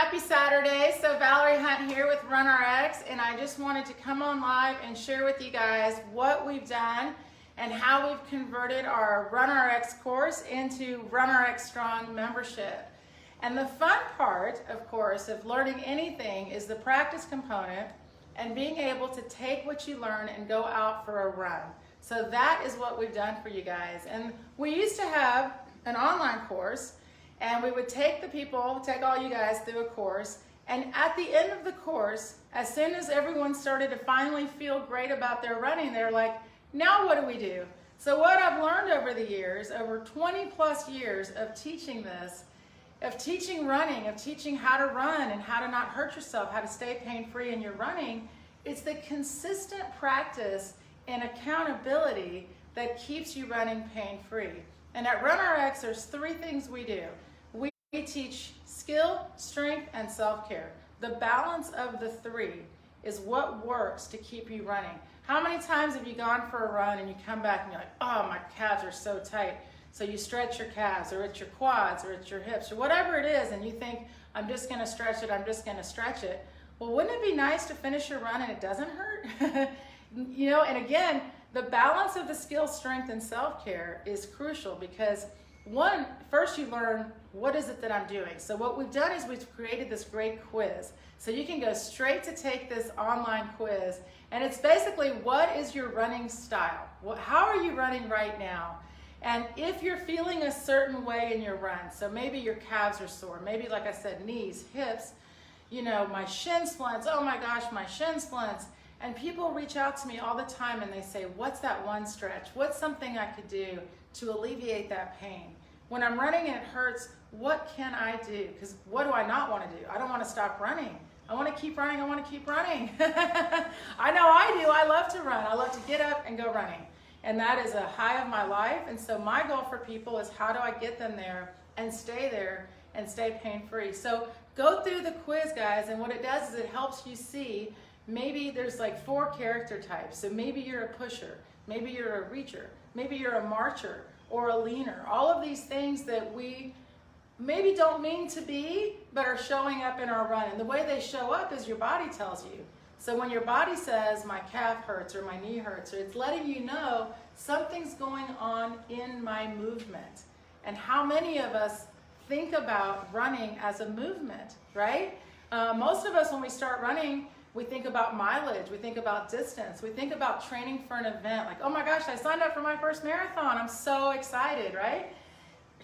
Happy Saturday. So Valerie Hunt here with RunRx, and I just wanted to come on live and share with you guys what we've done and how we've converted our RunRx course into RunRx Strong membership. And the fun part, of course, of learning anything is the practice component and being able to take what you learn and go out for a run. So that is what we've done for you guys. And we used to have an online course, and we would take all you guys through a course, and at the end of the course, as soon as everyone started to finally feel great about their running, they're like, now what do we do? So what I've learned over the years, over 20 plus years of teaching this, of teaching running, of teaching how to run and how to not hurt yourself, how to stay pain-free in your running, it's the consistent practice and accountability that keeps you running pain-free. And at RunRx, there's three things we do. We teach skill, strength, and self-care. The balance of the three is what works to keep you running. How many times have you gone for a run and you come back and you're like, oh, my calves are so tight. So you stretch your calves, or it's your quads, or it's your hips, or whatever it is, and you think, I'm just gonna stretch it, I'm just gonna stretch it. Well, wouldn't it be nice to finish your run and it doesn't hurt? You know, and again, the balance of the skill, strength, and self-care is crucial because first you learn what is it that I'm doing. So what we've done is we've created this great quiz. So you can go straight to take this online quiz, and it's basically, what is your running style? How are you running right now? And if you're feeling a certain way in your run, so maybe your calves are sore, maybe like I said, knees, hips, you know, my shin splints, oh my gosh, my shin splints. And people reach out to me all the time and they say, what's that one stretch? What's something I could do to alleviate that pain? When I'm running and it hurts, what can I do? Because what do I not want to do? I don't want to stop running. I want to keep running, I want to keep running. I know I do, I love to run. I love to get up and go running. And that is a high of my life. And so my goal for people is, how do I get them there and stay pain-free? So go through the quiz, guys, and what it does is it helps you see, maybe there's like 4 character types. So maybe you're a pusher, maybe you're a reacher, maybe you're a marcher or a leaner. All of these things that we maybe don't mean to be, but are showing up in our run. And the way they show up is your body tells you. So when your body says, my calf hurts or my knee hurts, or it's letting you know something's going on in my movement. And how many of us think about running as a movement, right? Most of us, when we start running, we think about mileage, we think about distance, we think about training for an event. Like, oh my gosh, I signed up for my first marathon. I'm so excited, right?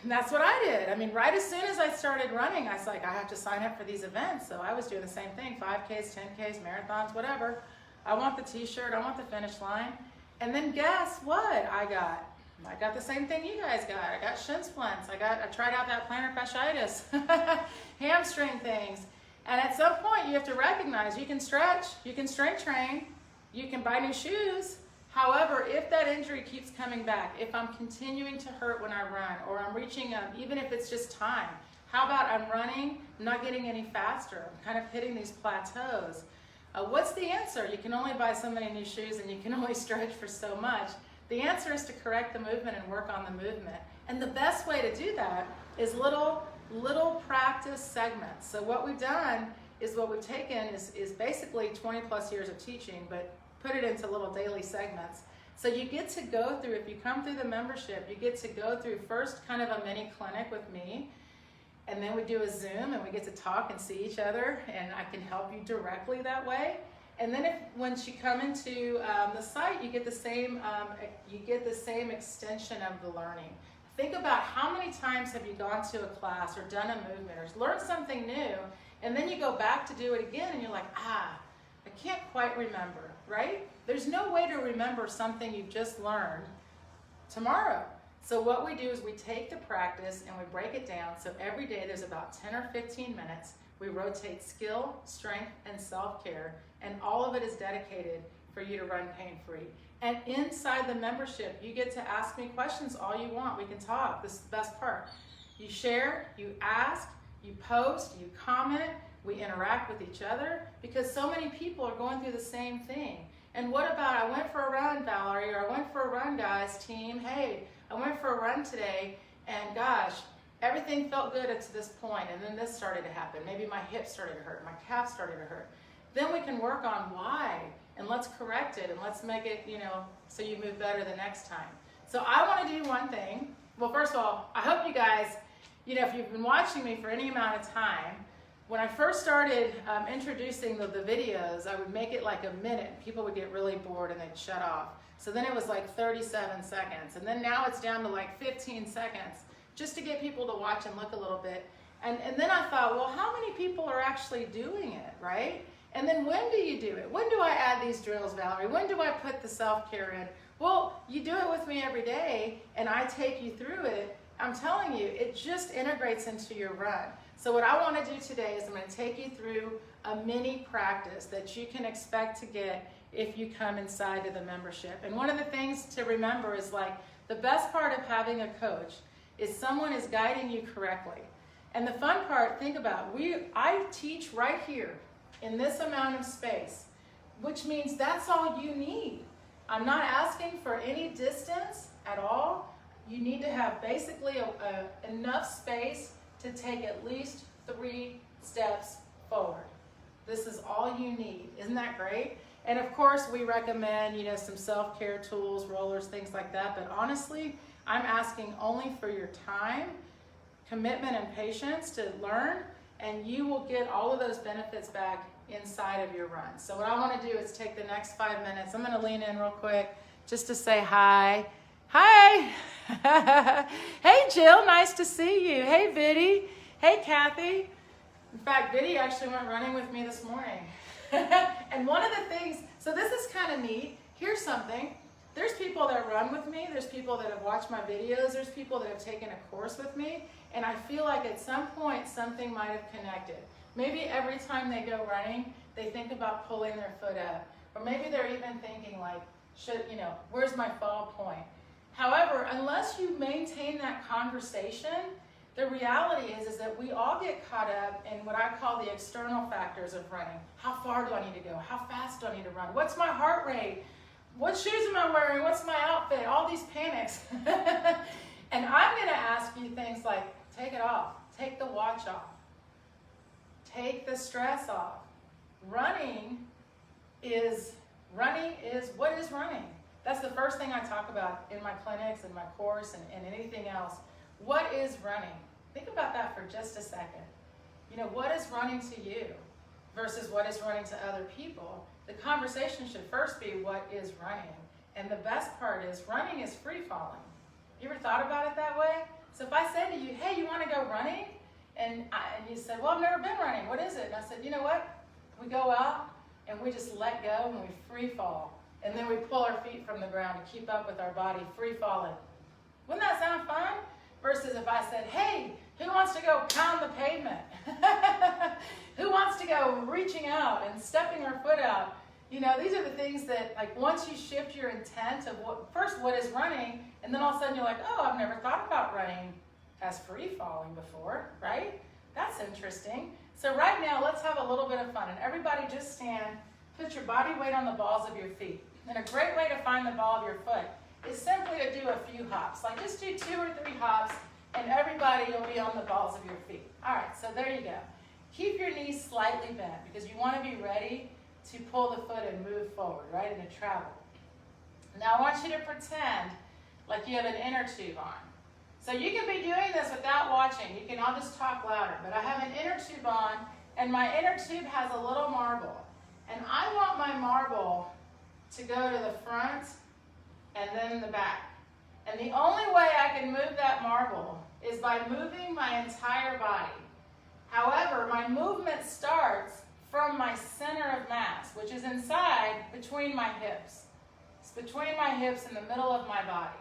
And that's what I did. I mean, right as soon as I started running, I was like, I have to sign up for these events. So I was doing the same thing, 5Ks, 10Ks, marathons, whatever. I want the t-shirt, I want the finish line. And then guess what I got? I got the same thing you guys got. I got shin splints. I tried out that plantar fasciitis, hamstring things. And at some point you have to recognize you can stretch, you can strength train, you can buy new shoes. However, if that injury keeps coming back, if I'm continuing to hurt when I run, or I'm reaching up, even if it's just time, how about I'm running, I'm not getting any faster, I'm kind of hitting these plateaus. What's the answer? You can only buy so many new shoes and you can only stretch for so much. The answer is to correct the movement and work on the movement. And the best way to do that is little practice segments. So what we've done is what we've taken is basically 20 plus years of teaching, but put it into little daily segments. So you get to go through, if you come through the membership, you get to go through first kind of a mini clinic with me, and then we do a Zoom and we get to talk and see each other, and I can help you directly that way. And then once you come into the site, you get the same extension of the learning. Think about how many times have you gone to a class or done a movement or learned something new, and then you go back to do it again and you're like, I can't quite remember, right? There's no way to remember something you've just learned tomorrow. So what we do is we take the practice and we break it down. So every day there's about 10 or 15 minutes. We rotate skill, strength, and self-care, and all of it is dedicated for you to run pain-free. And inside the membership, you get to ask me questions all you want. We can talk. This is the best part. You share, you ask, you post, you comment, we interact with each other, because so many people are going through the same thing. And what about, I went for a run, Valerie, or I went for a run, guys, team. Hey, I went for a run today, and gosh, everything felt good up to this point, and then this started to happen. Maybe my hip started to hurt, my calf started to hurt. Then we can work on why, and let's correct it, and let's make it, so you move better the next time. So I want to do one thing. Well, first of all, I hope you guys, if you've been watching me for any amount of time, when I first started introducing the videos, I would make it like a minute. People would get really bored and they'd shut off. So then it was like 37 seconds. And then now it's down to like 15 seconds, just to get people to watch and look a little bit. And then I thought, well, how many people are actually doing it, right? And then when do you do it? When do I add these drills, Valerie? When do I put the self-care in? Well, you do it with me every day, and I take you through it. I'm telling you, it just integrates into your run. So what I want to do today is I'm going to take you through a mini practice that you can expect to get if you come inside of the membership. And one of the things to remember is, like, the best part of having a coach is someone is guiding you correctly. And the fun part, think about, I teach right here in this amount of space, which means that's all you need. I'm not asking for any distance at all. You need to have basically enough space to take at least 3 steps forward. This is all you need. Isn't that great? And of course, we recommend, some self-care tools, rollers, things like that. But honestly, I'm asking only for your time, commitment, and patience to learn, and you will get all of those benefits back inside of your run. So what I want to do is take the next 5 minutes. I'm going to lean in real quick just to say hi. Hi. Hey, Jill. Nice to see you. Hey, Biddy. Hey, Kathy. In fact, Biddy actually went running with me this morning. And one of the things, so this is kind of neat. Here's something. There's people that run with me. There's people that have watched my videos. There's people that have taken a course with me. And I feel like at some point something might have connected. Maybe every time they go running, they think about pulling their foot up. Or maybe they're even thinking like, where's my fall point? However, unless you maintain that conversation, the reality is that we all get caught up in what I call the external factors of running. How far do I need to go? How fast do I need to run? What's my heart rate? What shoes am I wearing? What's my outfit? All these panics. And I'm going to ask you things like, take it off. Take the watch off. Take the stress off. Running is what is running? That's the first thing I talk about in my clinics and my course and anything else. What is running? Think about that for just a second. What is running to you versus what is running to other people? The conversation should first be what is running. And the best part is running is free falling. You ever thought about it that way? So if I said to you, hey, you want to go running? And you said, well, I've never been running. What is it? And I said, you know what? We go out and we just let go and we free fall. And then we pull our feet from the ground to keep up with our body, free falling. Wouldn't that sound fun? Versus if I said, hey, who wants to go pound the pavement? Who wants to go reaching out and stepping our foot out? These are the things that, like, once you shift your intent of what is running, and then all of a sudden you're like, oh, I've never thought about running as free falling before, right? That's interesting. So right now, let's have a little bit of fun. And everybody just stand, put your body weight on the balls of your feet. And a great way to find the ball of your foot is simply to do a few hops. Like, just do 2 or 3 hops, and everybody will be on the balls of your feet. All right, so there you go. Keep your knees slightly bent because you want to be ready to pull the foot and move forward, right, and to travel. Now I want you to pretend like you have an inner tube on. So you can be doing this without watching. I'll just talk louder. But I have an inner tube on, and my inner tube has a little marble. And I want my marble to go to the front and then the back. And the only way I can move that marble is by moving my entire body. However, my movement starts from my center of mass, which is inside between my hips. It's between my hips and the middle of my body.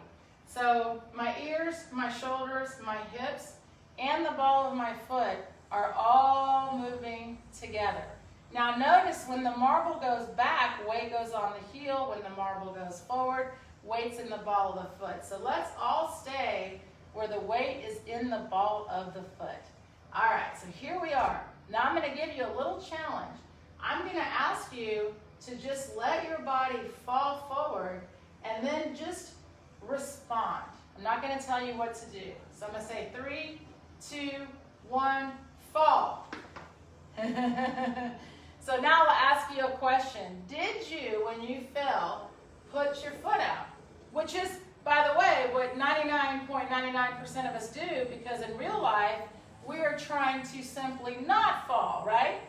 So my ears, my shoulders, my hips, and the ball of my foot are all moving together. Now notice when the marble goes back, weight goes on the heel. When the marble goes forward, weight's in the ball of the foot. So let's all stay where the weight is in the ball of the foot. All right, so here we are. Now I'm going to give you a little challenge. I'm going to ask you to just let your body fall forward and then just respond. I'm not going to tell you what to do. So I'm going to say 3, 2, 1, fall. So now I'll ask you a question. Did you, when you fell, put your foot out? Which is, by the way, what 99.99% of us do, because in real life, we are trying to simply not fall, right?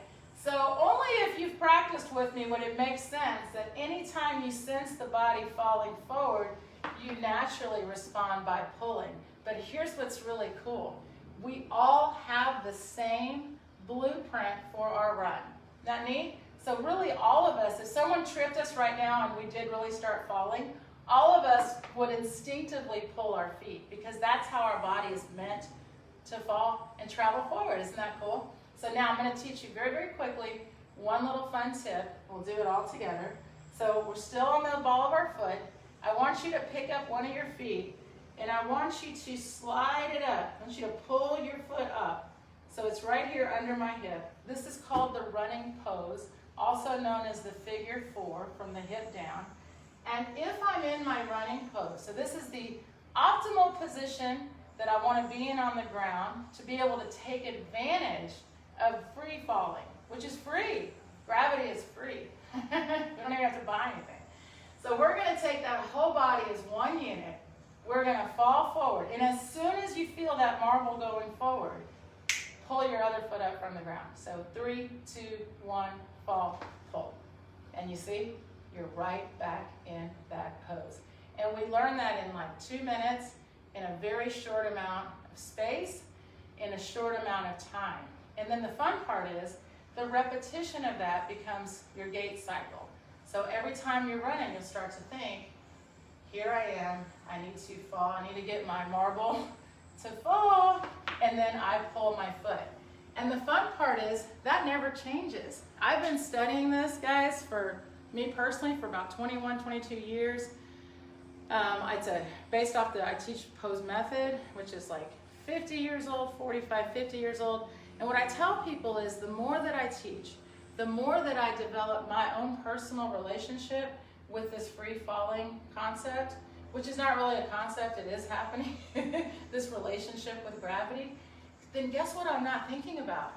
So only if you've practiced with me would it make sense that anytime you sense the body falling forward, you naturally respond by pulling. But here's what's really cool. We all have the same blueprint for our run. Isn't that neat? So really all of us, if someone tripped us right now and we did really start falling, all of us would instinctively pull our feet because that's how our body is meant to fall and travel forward. Isn't that cool? So now I'm going to teach you very, very quickly one little fun tip. We'll do it all together. So we're still on the ball of our foot. I want you to pick up one of your feet and I want you to slide it up. I want you to pull your foot up. So it's right here under my hip. This is called the running pose, also known as the figure 4 from the hip down. And if I'm in my running pose, so this is the optimal position that I want to be in on the ground to be able to take advantage of free falling, which is free. Gravity is free. We don't even have to buy anything. So we're going to take that whole body as one unit. We're going to fall forward. And as soon as you feel that marble going forward, pull your other foot up from the ground. So 3, 2, 1, fall, pull. And you see, you're right back in that pose. And we learn that in like 2 minutes, in a very short amount of space, in a short amount of time. And then the fun part is, the repetition of that becomes your gait cycle. So every time you're running, you'll start to think, here I am, I need to fall, I need to get my marble to fall, and then I pull my foot. And the fun part is, that never changes. I've been studying this, guys, for me personally, for about 21, 22 years. Based off I teach pose method, which is like 50 years old, 45, 50 years old. And what I tell people is the more that I teach, the more that I develop my own personal relationship with this free falling concept, which is not really a concept, it is happening, this relationship with gravity, then guess what I'm not thinking about?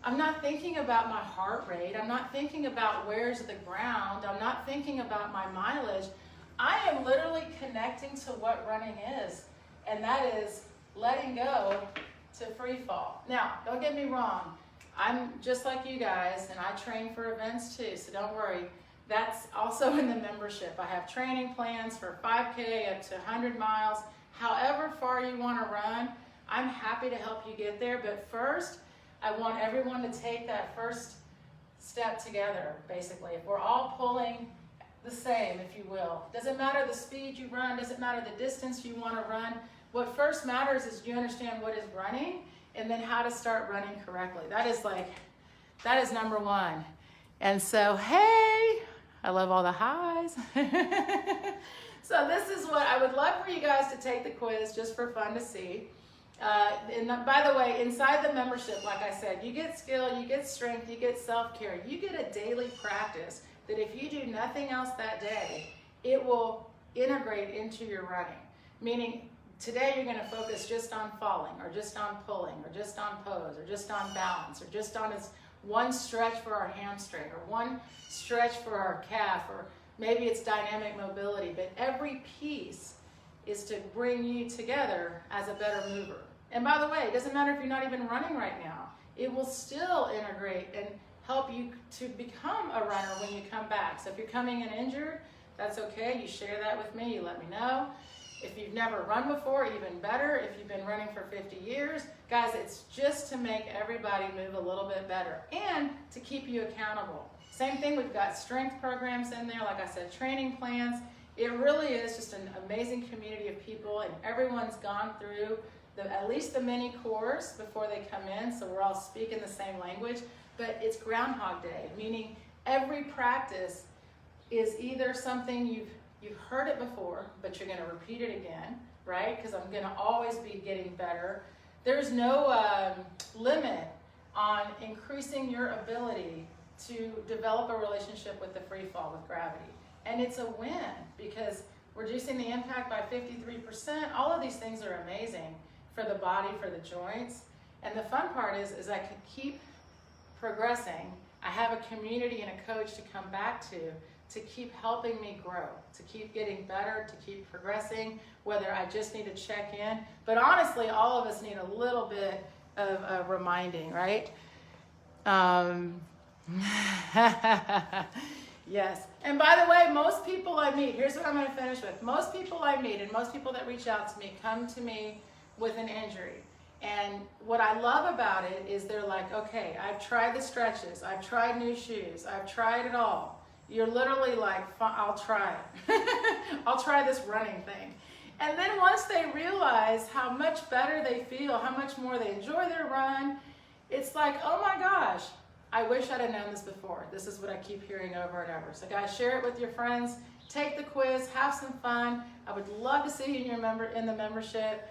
I'm not thinking about my heart rate. I'm not thinking about where's the ground. I'm not thinking about my mileage. I am literally connecting to what running is, and that is letting go to free fall. Now, don't get me wrong. I'm just like you guys, and I train for events too, so don't worry. That's also in the membership. I have training plans for 5K up to 100 miles. However far you want to run, I'm happy to help you get there. But first, I want everyone to take that first step together, basically. If we're all pulling the same, if you will. Doesn't matter the speed you run, doesn't matter the distance you want to run. What first matters is you understand what is running and then how to start running correctly. That is number one. And so, hey, I love all the highs. So this is what I would love for you guys to take the quiz just for fun to see. And by the way, inside the membership, like I said, you get skill, you get strength, you get self-care, you get a daily practice that if you do nothing else that day, it will integrate into your running. Meaning today you're going to focus just on falling, or just on pulling, or just on pose, or just on balance, or just on this one stretch for our hamstring, or one stretch for our calf, or maybe it's dynamic mobility. But every piece is to bring you together as a better mover. And by the way, it doesn't matter if you're not even running right now. It will still integrate and help you to become a runner when you come back. So if you're coming in injured, that's okay. You share that with me. You let me know. If you've never run before, even better. If you've been running for 50 years, guys, it's just to make everybody move a little bit better and to keep you accountable. Same thing, we've got strength programs in there, like I said, training plans. It really is just an amazing community of people, and everyone's gone through at least the mini course before they come in, so we're all speaking the same language. But it's Groundhog Day, meaning every practice is either something you've heard it before, but you're going to repeat it again, right? Because I'm going to always be getting better. There's no limit on increasing your ability to develop a relationship with the free fall with gravity. And it's a win because reducing the impact by 53%, all of these things are amazing for the body, for the joints. And the fun part is I can keep progressing. I have a community and a coach to come back to keep helping me grow, to keep getting better, to keep progressing, whether I just need to check in. But honestly, all of us need a little bit of reminding, right? Yes. And by the way, most people I meet, here's what I'm going to finish with. Most people I meet and most people that reach out to me come to me with an injury. And what I love about it is they're like, okay, I've tried the stretches, I've tried new shoes, I've tried it all. You're literally like, I'll try it. I'll try this running thing. And then once they realize how much better they feel, how much more they enjoy their run, it's like, oh my gosh, I wish I'd have known this before. This is what I keep hearing over and over. So guys, share it with your friends. Take the quiz, have some fun. I would love to see you in the membership.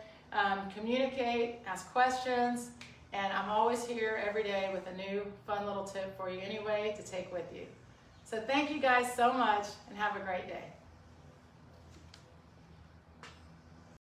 Communicate, ask questions, and I'm always here every day with a new fun little tip for you anyway to take with you. So thank you guys so much and have a great day.